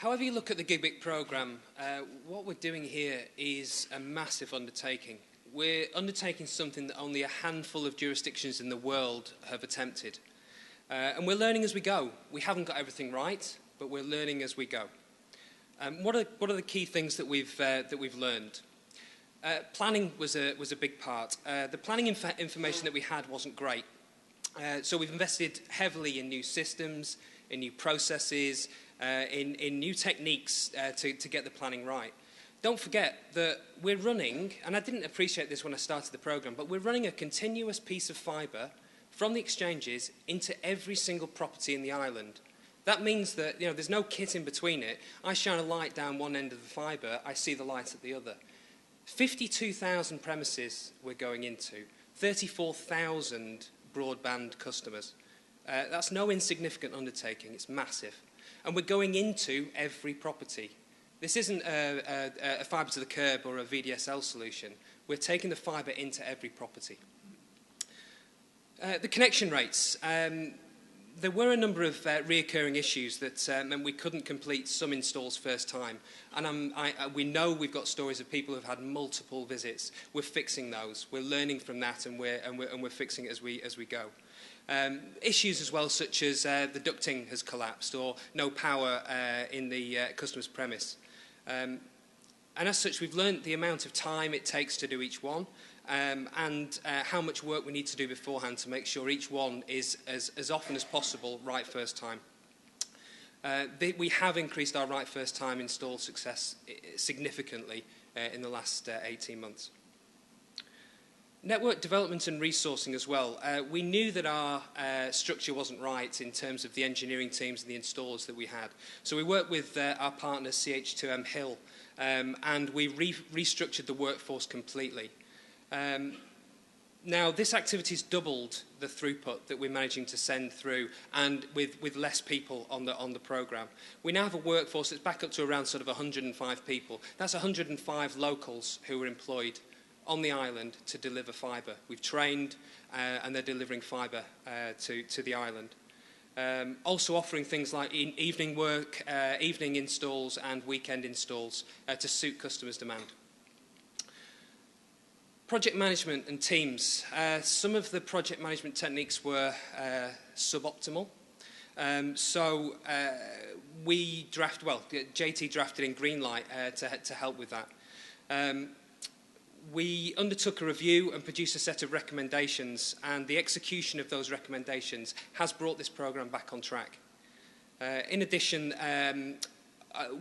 However you look at the Gigabit programme, what we're doing here is a massive undertaking. We're undertaking something that only a handful of jurisdictions in the world have attempted. And we're learning as we go. We haven't got everything right, but we're learning as we go. What are the key things that we've learned? Planning was a big part. The planning information that we had wasn't great. So we've invested heavily in new systems, in new processes, in new techniques to get the planning right. Don't forget that we're running, and I didn't appreciate this when I started the programme, but we're running a continuous piece of fibre from the exchanges into every single property in the island. That means that there's no kit in between it. I shine a light down one end of the fibre, I see the light at the other. 52,000 premises we're going into, 34,000 broadband customers. That's no insignificant undertaking, it's massive. And we're going into every property. This isn't a fibre to the curb or a VDSL solution. We're taking the fibre into every property. The connection rates. There were a number of reoccurring issues that meant we couldn't complete some installs first time. And we know we've got stories of people who've had multiple visits. We're fixing those. We're learning from that, and we're fixing it as we go. Issues as well, such as the ducting has collapsed or no power in the customer's premise. And as such, we've learned the amount of time it takes to do each one. And how much work we need to do beforehand to make sure each one is as often as possible right first time. We have increased our right first time install success significantly in the last 18 months. Network development and resourcing as well. We knew that our structure wasn't right in terms of the engineering teams and the installers that we had. So we worked with our partner CH2M Hill and we restructured the workforce completely. Now, this activity's doubled the throughput that we're managing to send through, and with less people on the programme. We now have a workforce that's back up to around sort of 105 people. That's 105 locals who are employed on the island to deliver fibre. We've trained, and they're delivering fibre to the island. Also offering things like evening work, evening installs, and weekend installs to suit customers' demand. Project management and teams. Some of the project management techniques were suboptimal. So JT drafted in Greenlight to help with that. We undertook a review and produced a set of recommendations, and the execution of those recommendations has brought this programme back on track. In addition,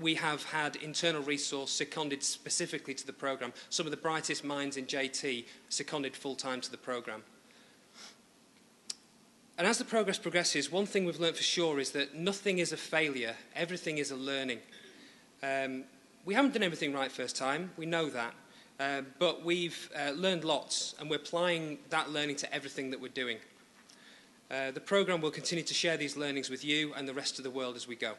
we have had internal resource seconded specifically to the programme. Some of the brightest minds in JT seconded full-time to the programme. And as the progress progresses, one thing we've learnt for sure is that nothing is a failure, everything is a learning. We haven't done everything right first time, we know that, but we've learned lots, and we're applying that learning to everything that we're doing. The programme will continue to share these learnings with you and the rest of the world as we go.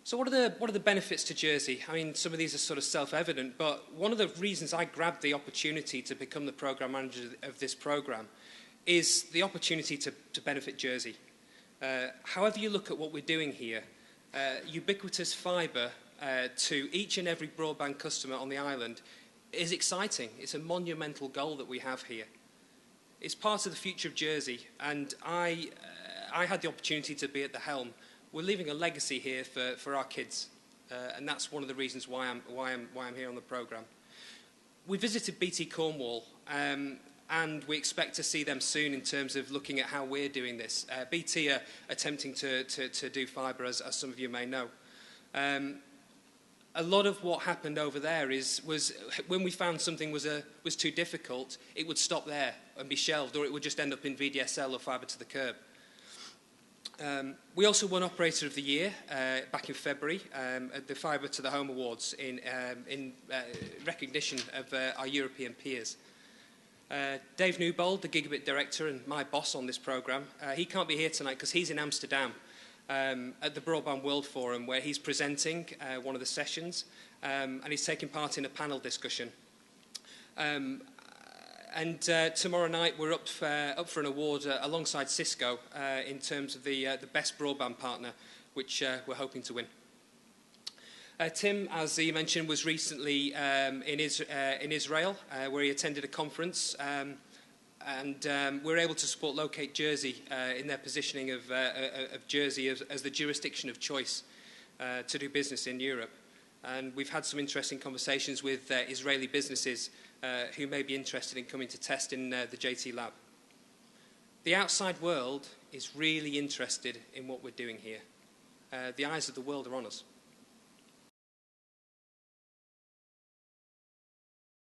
So what are the benefits to Jersey? I mean, some of these are sort of self-evident, but one of the reasons I grabbed the opportunity to become the programme manager of this programme is the opportunity to benefit Jersey. However you look at what we're doing here, ubiquitous fibre to each and every broadband customer on the island is exciting. It's a monumental goal that we have here. It's part of the future of Jersey, and I had the opportunity to be at the helm. We're leaving a legacy here for our kids, and that's one of the reasons why I'm here on the programme. We visited BT Cornwall, and we expect to see them soon in terms of looking at how we're doing this. BT are attempting to do fibre, as some of you may know. A lot of what happened over there was when we found something was too difficult, it would stop there and be shelved, or it would just end up in VDSL or fibre to the curb. We also won Operator of the Year back in February at the Fibre to the Home Awards in recognition of our European peers. Dave Newbold, the Gigabit Director and my boss on this programme, he can't be here tonight because he's in Amsterdam at the Broadband World Forum, where he's presenting one of the sessions, and he's taking part in a panel discussion. And tomorrow night we're up for an award alongside Cisco in terms of the best broadband partner, which we're hoping to win. Tim, as he mentioned, was recently in Israel, where he attended a conference, and we're able to support Locate Jersey in their positioning of Jersey as the jurisdiction of choice to do business in Europe. And we've had some interesting conversations with Israeli businesses who may be interested in coming to test in the JT Lab. The outside world is really interested in what we're doing here. The eyes of the world are on us.